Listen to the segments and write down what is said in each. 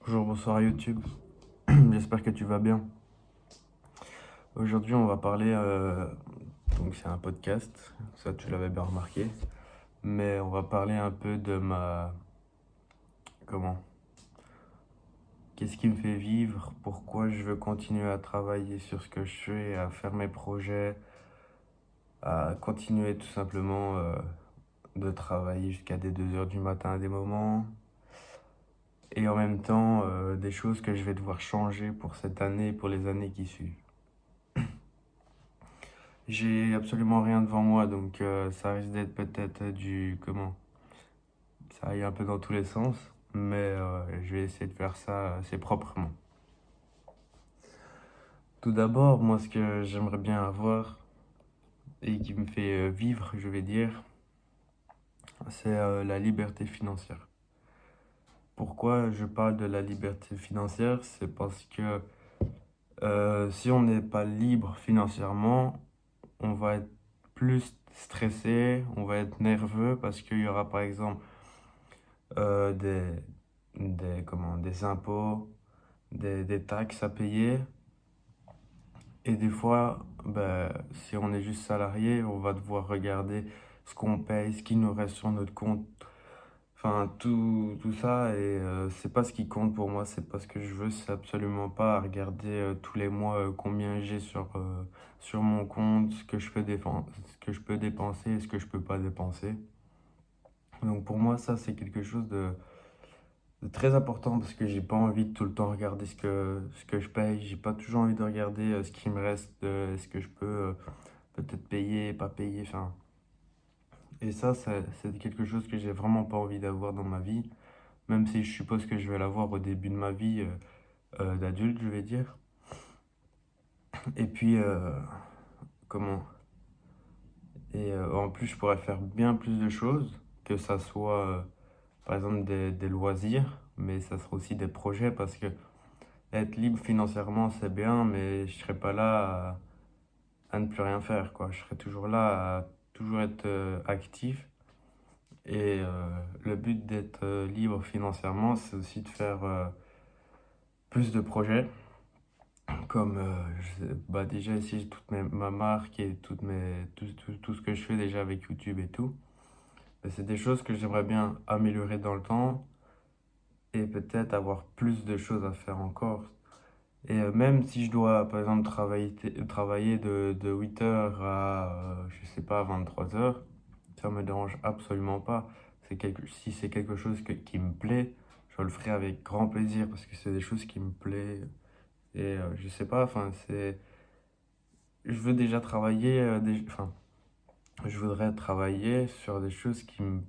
Bonjour, bonsoir YouTube, j'espère que tu vas bien. Aujourd'hui on va parler, donc c'est un podcast, ça tu l'avais bien remarqué, mais on va parler un peu de comment, qu'est-ce qui me fait vivre, pourquoi je veux continuer à travailler sur ce que je fais, à faire mes projets, à continuer tout simplement de travailler jusqu'à des 2 heures du matin à des moments, et en même temps des choses que je vais devoir changer pour cette année et pour les années qui suivent. J'ai absolument rien devant moi, donc ça risque d'être peut-être ça aille un peu dans tous les sens, mais je vais essayer de faire ça assez proprement. Tout d'abord, moi, ce que j'aimerais bien avoir et qui me fait vivre, je vais dire, c'est la liberté financière. Pourquoi je parle de la liberté financière? C'est parce que si on n'est pas libre financièrement, on va être plus stressé, on va être nerveux parce qu'il y aura par exemple euh, des, des impôts, des taxes à payer. Et des fois, ben, si on est juste salarié, on va devoir regarder ce qu'on paye, ce qui nous reste sur notre compte. Enfin, tout ça, et c'est pas ce qui compte pour moi, c'est pas ce que je veux, c'est absolument pas regarder tous les mois combien j'ai sur mon compte, ce que je peux dépenser et ce que je peux pas dépenser. Donc pour moi, ça, c'est quelque chose de très important parce que j'ai pas envie de tout le temps regarder ce que je paye. J'ai pas toujours envie de regarder ce qui me reste, ce que je peux peut-être payer, pas payer. Enfin, et ça, c'est quelque chose que j'ai vraiment pas envie d'avoir dans ma vie, même si je suppose que je vais l'avoir au début de ma vie d'adulte, je vais dire. Et puis, comment? Et en plus, je pourrais faire bien plus de choses, que ça soit par exemple des loisirs, mais ça sera aussi des projets parce que être libre financièrement, c'est bien, mais je serai pas là à ne plus rien faire, quoi. Je serai toujours là à toujours être actif. Et le but d'être libre financièrement, c'est aussi de faire plus de projets. Comme bah déjà ici, j'ai ma marque et tout ce que je fais déjà avec YouTube et tout. Et c'est des choses que j'aimerais bien améliorer dans le temps et peut-être avoir plus de choses à faire encore. Et même si je dois, par exemple, travailler de 8 heures à, je sais pas, 23 heures, ça me dérange absolument pas. Si c'est quelque chose qui me plaît, je le ferai avec grand plaisir parce que c'est des choses qui me plaisent. Et je sais pas, enfin, je veux déjà travailler, enfin, je voudrais travailler sur des choses qui me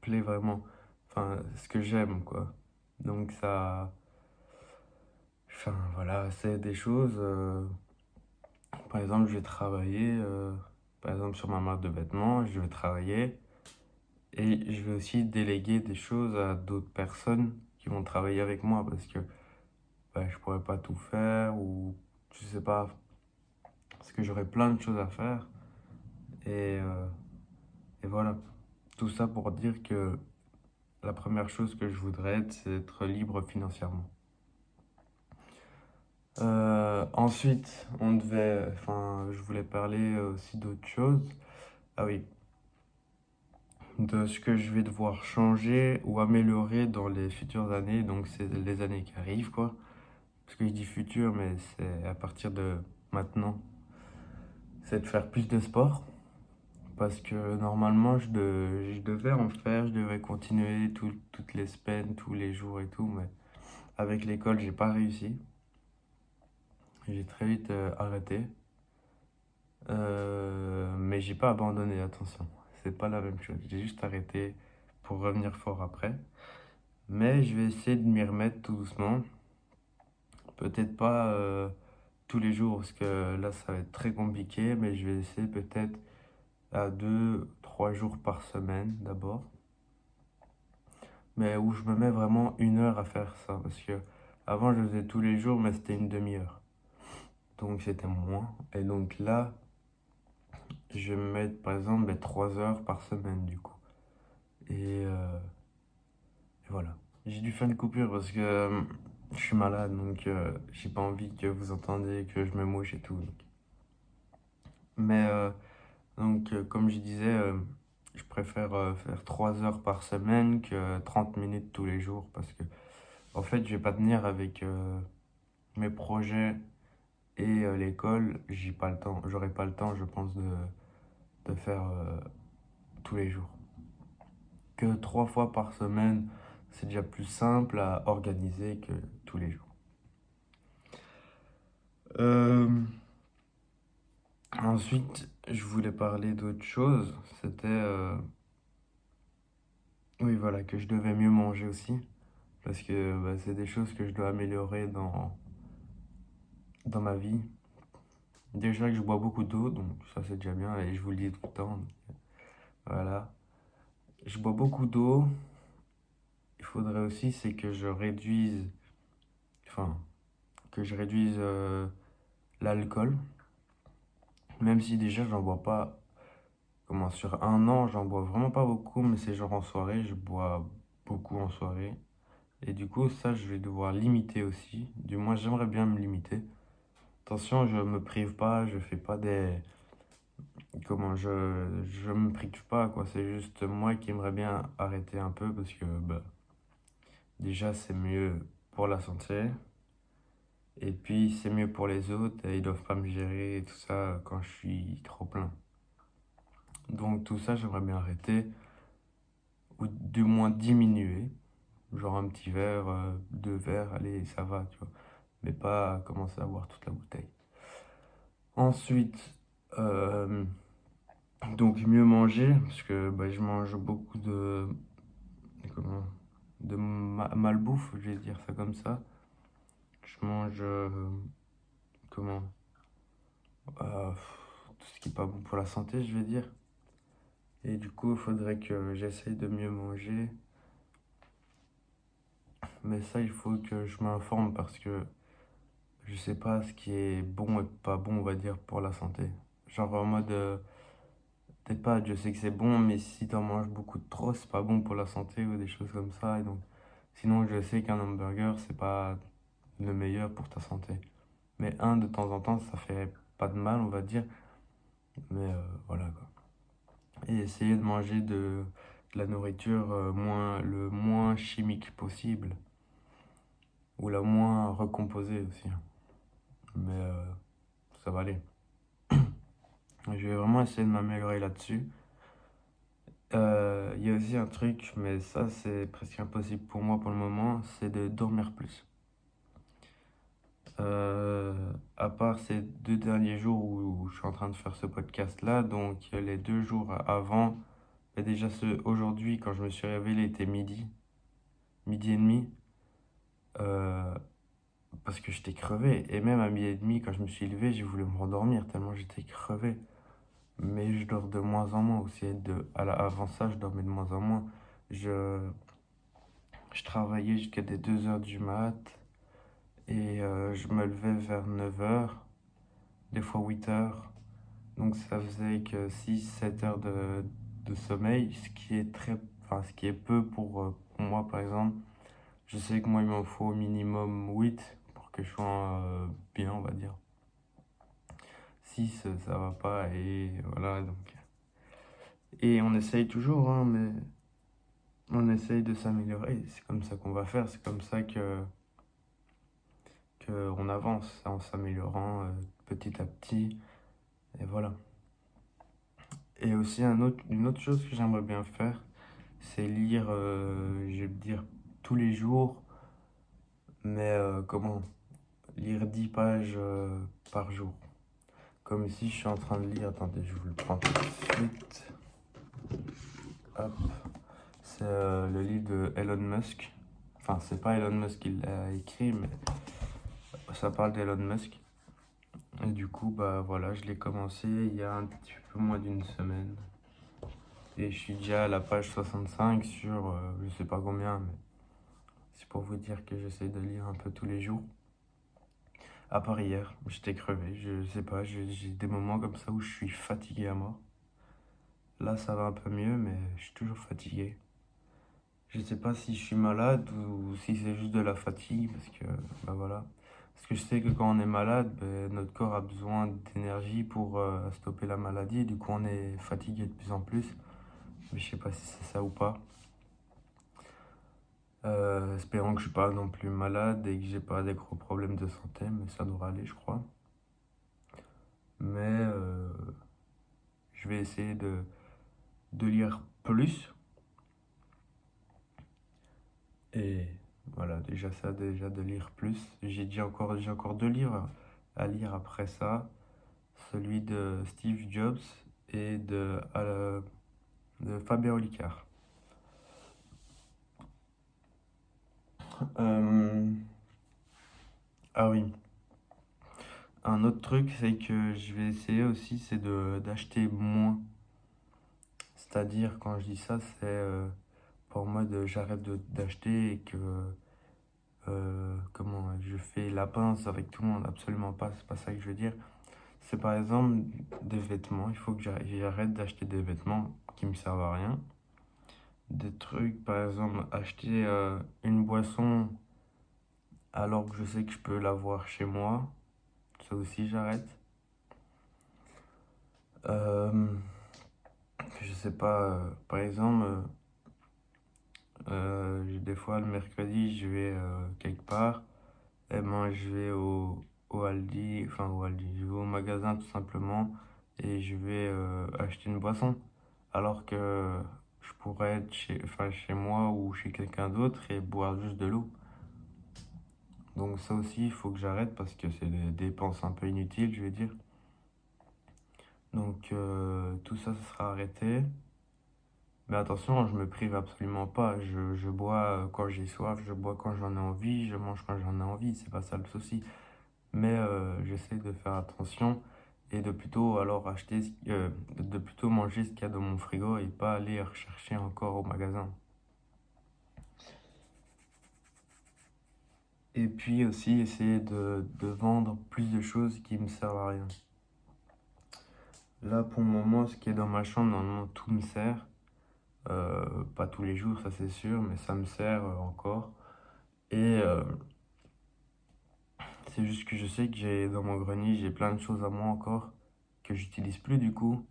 plaisent vraiment. Enfin, ce que j'aime, quoi. Donc ça, enfin, voilà, c'est des choses. Par exemple, je vais travailler, par exemple, sur ma marque de vêtements, je vais travailler et je vais aussi déléguer des choses à d'autres personnes qui vont travailler avec moi parce que bah, je pourrais pas tout faire ou je sais pas, parce que j'aurai plein de choses à faire et, euh, et voilà. Tout ça pour dire que la première chose que je voudrais être, c'est être libre financièrement. Ensuite, enfin, je voulais parler aussi d'autre chose. Ah oui, de ce que je vais devoir changer ou améliorer dans les futures années. Donc, c'est les années qui arrivent, quoi. Parce que je dis futur, mais c'est à partir de maintenant. C'est de faire plus de sport. Parce que normalement, je devais en faire, je devais continuer toutes les semaines, tous les jours et tout. Mais avec l'école, j'ai pas réussi. J'ai très vite arrêté. Mais j'ai pas abandonné, attention. C'est pas la même chose. J'ai juste arrêté pour revenir fort après. Mais je vais essayer de m'y remettre tout doucement. Peut-être pas tous les jours parce que là ça va être très compliqué, mais je vais essayer peut-être à 2, 3 jours par semaine d'abord. Mais où je me mets vraiment 1 heure à faire ça parce que avant je faisais tous les jours, mais c'était une demi-heure. Donc c'était moins. Et donc là, je vais me mettre par exemple 3 heures par semaine du coup. Et, euh, et voilà. J'ai dû faire une coupure parce que je suis malade, donc j'ai pas envie que vous entendiez que je me mouche et tout. Mais comme je disais, je préfère faire 3 heures par semaine que 30 minutes tous les jours parce que, en fait, je vais pas tenir avec mes projets et l'école. J'ai pas le temps, j'aurai pas le temps, je pense, de faire tous les jours. Que 3 fois par semaine, c'est déjà plus simple à organiser que tous les jours. Euh, Ensuite, je voulais parler d'autre chose. C'était, oui, voilà, que je devais mieux manger aussi. Parce que bah, c'est des choses que je dois améliorer dans ma vie. Déjà que je bois beaucoup d'eau, donc ça c'est déjà bien, et je vous le dis tout le temps. Voilà. Je bois beaucoup d'eau. Il faudrait aussi, c'est que je réduise, enfin, que je réduise l'alcool. Même si déjà j'en bois pas, comment, sur un an, j'en bois vraiment pas beaucoup, mais c'est genre en soirée, je bois beaucoup en soirée. Et du coup, ça, je vais devoir limiter aussi. Du moins, j'aimerais bien me limiter. Attention, je me prive pas, je fais pas des... Comment, je me prive pas, quoi. C'est juste moi qui aimerais bien arrêter un peu parce que, bah, déjà, c'est mieux pour la santé. Et puis, c'est mieux pour les autres et ils doivent pas me gérer et tout ça quand je suis trop plein. Donc, tout ça, j'aimerais bien arrêter ou du moins diminuer. Genre un petit verre, 2 verres, allez, ça va, tu vois. Mais pas commencer à boire toute la bouteille. Ensuite, euh, donc mieux manger, parce que bah, je mange beaucoup comment, malbouffe, je vais dire ça comme ça. Je mange, comment, tout ce qui est pas bon pour la santé, je vais dire. Et du coup, il faudrait que j'essaye de mieux manger. Mais ça, il faut que je m'informe parce que je sais pas ce qui est bon et pas bon, on va dire, pour la santé. Genre en mode, peut-être pas, je sais que c'est bon, mais si t'en manges beaucoup de trop, c'est pas bon pour la santé ou des choses comme ça. Et donc, sinon, je sais qu'un hamburger, c'est pas le meilleur pour ta santé. Mais un de temps en temps, ça fait pas de mal, on va dire. Mais voilà quoi. Et essayer de manger de la nourriture le moins chimique possible. Ou la moins recomposée aussi. Mais ça va aller. Je vais vraiment essayer de m'améliorer là-dessus. Il y a aussi un truc, mais ça c'est presque impossible pour moi pour le moment, c'est de dormir plus. À part ces 2 derniers jours où je suis en train de faire ce podcast-là, donc les 2 jours avant, et déjà aujourd'hui quand je me suis réveillé, il était midi et demi, euh, parce que j'étais crevé. Et même à midi et demi, quand je me suis levé, j'ai voulu me rendormir tellement j'étais crevé. Mais je dors de moins en moins aussi. Avant ça, je dormais de moins en moins. Je, je travaillais jusqu'à des 2 heures du mat et je me levais vers 9 heures, des fois 8 heures. Donc ça faisait que 6 7 heures de sommeil, ce qui est enfin, ce qui est peu pour moi par exemple. Je sais que moi il m'en faut au minimum 8 pour que je sois bien, on va dire. 6 ça va pas et voilà donc. Et on essaye toujours, hein, mais on essaye de s'améliorer. C'est comme ça qu'on va faire, c'est comme ça que on avance en s'améliorant petit à petit. Et voilà. Et aussi une autre chose que j'aimerais bien faire, c'est lire, je vais dire, tous les jours, mais comment? Lire 10 pages par jour. Comme ici, je suis en train de lire, attendez, je vous le prends tout de suite. Hop. C'est le livre de Elon Musk. Enfin, c'est pas Elon Musk qui l'a écrit, mais ça parle d'Elon Musk. Et du coup, bah voilà, je l'ai commencé il y a un petit peu moins d'une semaine. Et je suis déjà à la page 65 sur je sais pas combien, mais c'est pour vous dire que j'essaie de lire un peu tous les jours. À part hier, j'étais crevé, je sais pas, j'ai des moments comme ça où je suis fatigué à mort. Là, ça va un peu mieux, mais je suis toujours fatigué. Je sais pas si je suis malade ou si c'est juste de la fatigue, parce que, bah voilà. Parce que je sais que quand on est malade, ben, notre corps a besoin d'énergie pour stopper la maladie. Du coup, on est fatigué de plus en plus. Mais je sais pas si c'est ça ou pas. Espérons que je suis pas non plus malade et que j'ai pas des gros problèmes de santé, mais ça devrait aller, je crois. Mais je vais essayer de lire plus. Et voilà, déjà ça, déjà de lire plus. J'ai encore deux livres à lire après ça. Celui de Steve Jobs et de Fabien Olicard. Euh, ah oui, un autre truc, c'est que je vais essayer aussi, c'est d'acheter moins. C'est-à-dire, quand je dis ça, c'est pour moi j'arrête d'acheter et que comment je fais la pince avec tout le monde. Absolument pas, c'est pas ça que je veux dire. C'est par exemple des vêtements. Il faut que j'arrête d'acheter des vêtements qui me servent à rien. Des trucs, par exemple, acheter une boisson alors que je sais que je peux l'avoir chez moi. Ça aussi, j'arrête. Euh, je sais pas, par exemple, des fois le mercredi, je vais quelque part. Et ben, je vais au Aldi, enfin au Aldi, je vais au magasin tout simplement et je vais acheter une boisson. Alors que je pourrais être enfin, chez moi ou chez quelqu'un d'autre et boire juste de l'eau. Donc ça aussi, il faut que j'arrête parce que c'est des dépenses un peu inutiles, je vais dire. Donc tout ça, ça sera arrêté. Mais attention, je me prive absolument pas. Je bois quand j'ai soif, je bois quand j'en ai envie, je mange quand j'en ai envie, c'est pas ça le souci. Mais j'essaie de faire attention et de plutôt alors de plutôt manger ce qu'il y a dans mon frigo et pas aller rechercher encore au magasin. Et puis aussi essayer de vendre plus de choses qui me servent à rien. Là, pour le moment, ce qui est dans ma chambre, normalement, tout me sert. Pas tous les jours, ça c'est sûr, mais ça me sert encore. Et c'est juste que je sais que j'ai dans mon grenier, j'ai plein de choses à moi encore que j'utilise plus du coup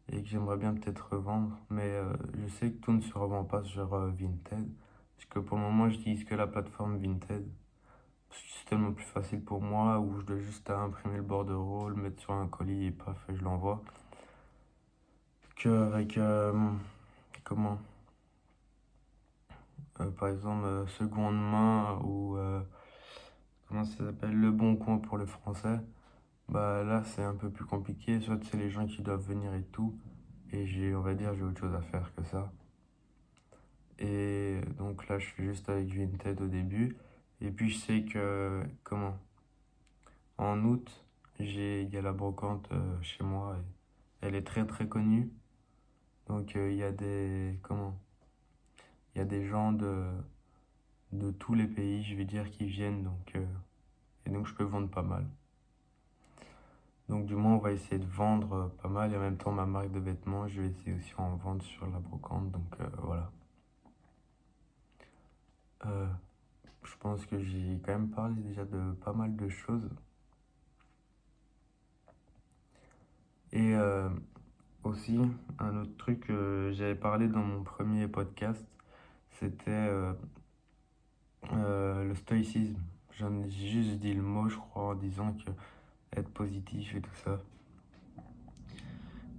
et que j'aimerais bien peut-être revendre. Mais je sais que tout ne se revend pas sur Vinted. Parce que pour le moment, j'utilise que la plateforme Vinted. Parce que c'est tellement plus facile pour moi où je dois juste imprimer le bordereau, le mettre sur un colis et paf, et je l'envoie. Qu'avec, comment, par exemple, seconde main ou comment ça s'appelle, le bon coin pour le français. Bah là, c'est un peu plus compliqué. Soit c'est les gens qui doivent venir et tout. Et on va dire, j'ai autre chose à faire que ça. Et donc là, je suis juste avec Vinted au début. Et puis je sais que, comment, en août, il y a la brocante chez moi. Et elle est très très connue. Donc il y a il y a des gens de tous les pays, je vais dire, qui viennent. Et donc je peux vendre pas mal. Donc du moins, on va essayer de vendre pas mal. Et en même temps, ma marque de vêtements, je vais essayer aussi en vendre sur la brocante. Donc voilà. Euh, je pense que j'ai quand même parlé déjà de pas mal de choses. Et aussi, un autre truc que j'avais parlé dans mon premier podcast, c'était le stoïcisme. J'ai juste dit le mot, je crois, en disant que être positif et tout ça.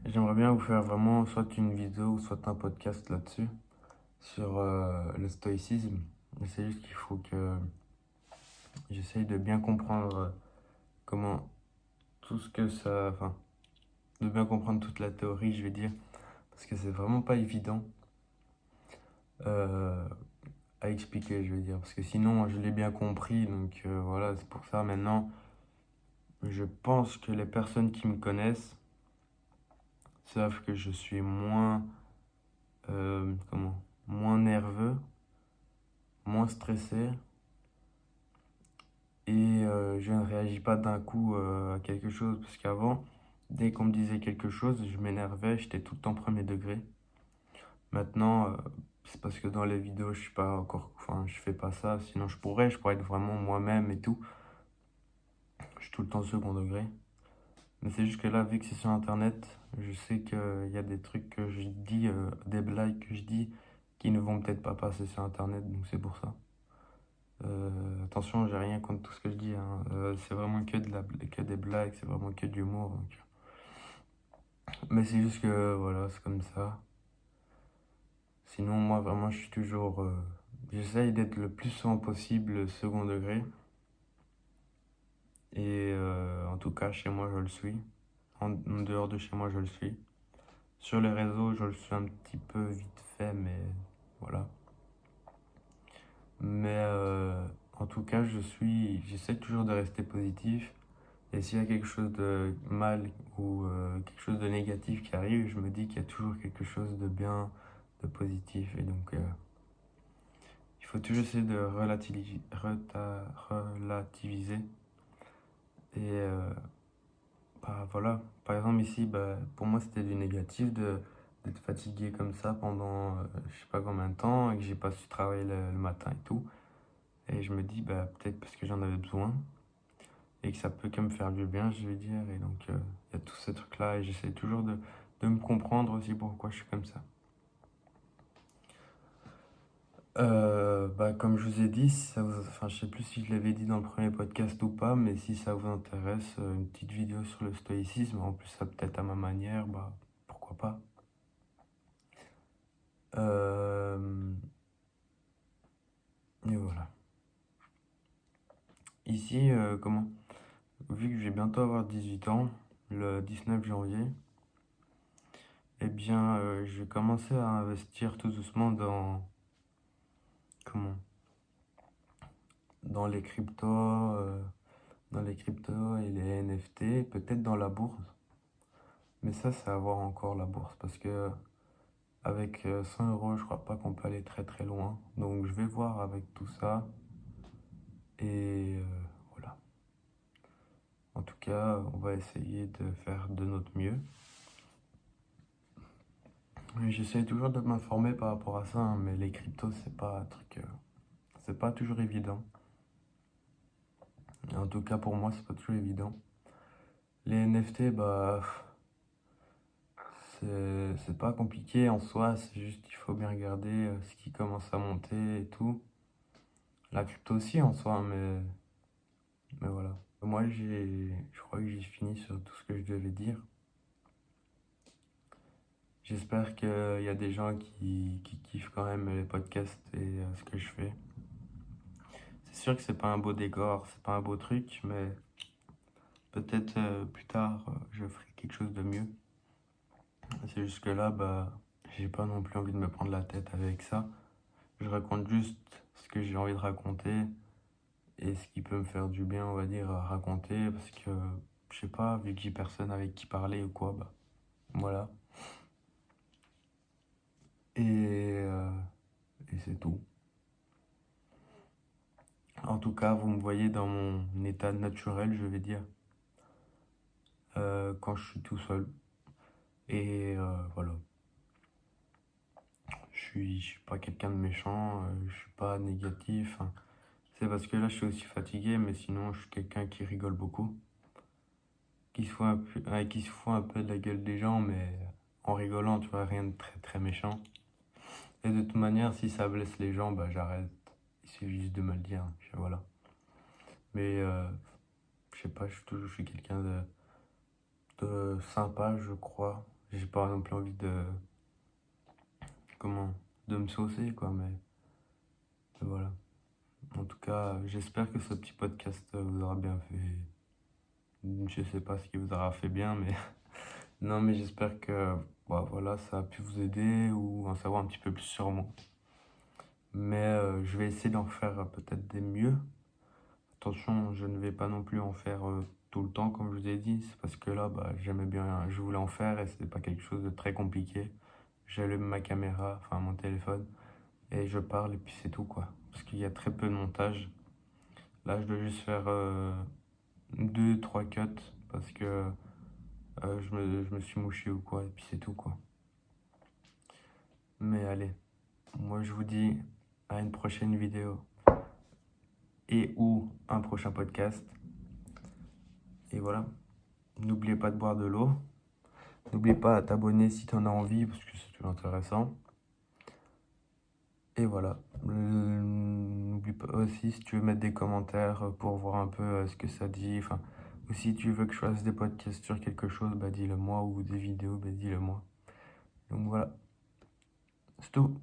J'aimerais bien vous faire vraiment soit une vidéo ou soit un podcast là-dessus, sur le stoïcisme. Mais c'est juste qu'il faut que j'essaye de bien comprendre comment tout ce que ça. Enfin, de bien comprendre toute la théorie, je vais dire, parce que c'est vraiment pas évident euh, à expliquer, je vais dire, parce que sinon je l'ai bien compris, donc voilà, c'est pour ça maintenant, je pense que les personnes qui me connaissent savent que je suis moins nerveux, moins stressé, et je ne réagis pas d'un coup à quelque chose, parce qu'avant, dès qu'on me disait quelque chose, je m'énervais, j'étais tout le temps premier degré. Maintenant, c'est parce que dans les vidéos, je suis pas encore, enfin, je fais pas ça. Sinon, je pourrais être vraiment moi-même et tout. Je suis tout le temps second degré. Mais c'est juste que là, vu que c'est sur Internet, je sais qu'il y a des trucs que je dis, des blagues que je dis, qui ne vont peut-être pas passer sur Internet, donc c'est pour ça. Attention, j'ai rien contre tout ce que je dis, hein. C'est vraiment que des blagues, c'est vraiment que de l'humour, donc. Mais c'est juste que, voilà, c'est comme ça. Sinon, moi, vraiment, je suis toujours. J'essaye d'être le plus souvent possible second degré. Et en tout cas, chez moi, je le suis. En dehors de chez moi, je le suis. Sur les réseaux, je le suis un petit peu vite fait, mais voilà. Mais en tout cas, j'essaie toujours de rester positif. Et s'il y a quelque chose de mal ou quelque chose de négatif qui arrive, je me dis qu'il y a toujours quelque chose de bien, de positif. Et donc, il faut toujours essayer de relativiser. Et bah, voilà. Par exemple, ici, bah, pour moi, c'était du négatif d'être fatigué comme ça pendant je sais pas combien de temps et que j'ai pas su travailler le matin et tout. Et je me dis, bah, peut-être parce que j'en avais besoin et que ça peut que me faire du bien, je vais dire. Et donc, il y a tous ces trucs-là et j'essaie toujours de me comprendre aussi pourquoi je suis comme ça. Bah, comme je vous ai dit, si ça vous, enfin, je sais plus si je l'avais dit dans le premier podcast ou pas, mais si ça vous intéresse, une petite vidéo sur le stoïcisme, en plus ça peut-être à ma manière, bah, pourquoi pas. Euh, et voilà. Ici, vu que je vais bientôt avoir 18 ans, le 19 janvier, eh bien, je vais commencer à investir tout doucement comment, dans les cryptos, et les NFT, peut-être dans la bourse. Mais ça, c'est à voir encore la bourse parce que avec 100 euros, je crois pas qu'on peut aller très très loin. Donc, je vais voir avec tout ça et voilà. En tout cas, on va essayer de faire de notre mieux. J'essaie toujours de m'informer par rapport à ça, hein, mais les cryptos, c'est pas un truc, c'est pas toujours évident. En tout cas, pour moi, c'est pas toujours évident. Les NFT, bah, c'est pas compliqué en soi, c'est juste qu'il faut bien regarder ce qui commence à monter et tout. La crypto aussi en soi, mais voilà. Moi, je crois que j'ai fini sur tout ce que je devais dire. J'espère qu'il y a des gens qui kiffent quand même les podcasts et ce que je fais. C'est sûr que c'est pas un beau décor, c'est pas un beau truc, mais peut-être plus tard, je ferai quelque chose de mieux. C'est juste que là, bah, j'ai pas non plus envie de me prendre la tête avec ça. Je raconte juste ce que j'ai envie de raconter et ce qui peut me faire du bien, on va dire, à raconter parce que, je sais pas, vu que j'ai personne avec qui parler ou quoi, bah, voilà. Et, euh, et c'est tout. En tout cas, vous me voyez dans mon état naturel, je vais dire, quand je suis tout seul. Et voilà. Je suis pas quelqu'un de méchant, je suis pas négatif, hein. C'est parce que là, je suis aussi fatigué, mais sinon, je suis quelqu'un qui rigole beaucoup, qui se fout un peu de la gueule des gens, mais en rigolant, tu vois, rien de très très méchant. Et de toute manière, si ça blesse les gens, bah j'arrête. Il suffit juste de me le dire, voilà. Mais je sais pas, je suis quelqu'un de sympa, je crois. J'ai pas non plus envie comment, de me saucer, quoi, mais voilà. En tout cas, j'espère que ce petit podcast vous aura bien fait. Je sais pas ce qui vous aura fait bien, mais non, mais j'espère que bah, voilà, ça a pu vous aider ou en savoir un petit peu plus sur moi. Mais je vais essayer d'en faire peut-être des mieux. Attention, je ne vais pas non plus en faire tout le temps, comme je vous ai dit. C'est parce que là, bah, j'aimais bien, je voulais en faire et c'était pas quelque chose de très compliqué. J'allume ma caméra, enfin mon téléphone, et je parle et puis c'est tout, quoi. Parce qu'il y a très peu de montage. Là, je dois juste faire deux, trois cuts parce que je me suis mouché ou quoi, et puis c'est tout, quoi. Mais allez, Moi, je vous dis à une prochaine vidéo et ou un prochain podcast. Et voilà. N'oubliez pas de boire de l'eau. N'oublie pas de t'abonner si tu en as envie, parce que c'est toujours intéressant. Et voilà. N'oublie pas aussi si tu veux mettre des commentaires pour voir un peu ce que ça dit. Enfin, ou si tu veux que je fasse des podcasts sur quelque chose, bah dis-le moi, ou des vidéos, bah dis-le moi. Donc voilà. C'est tout.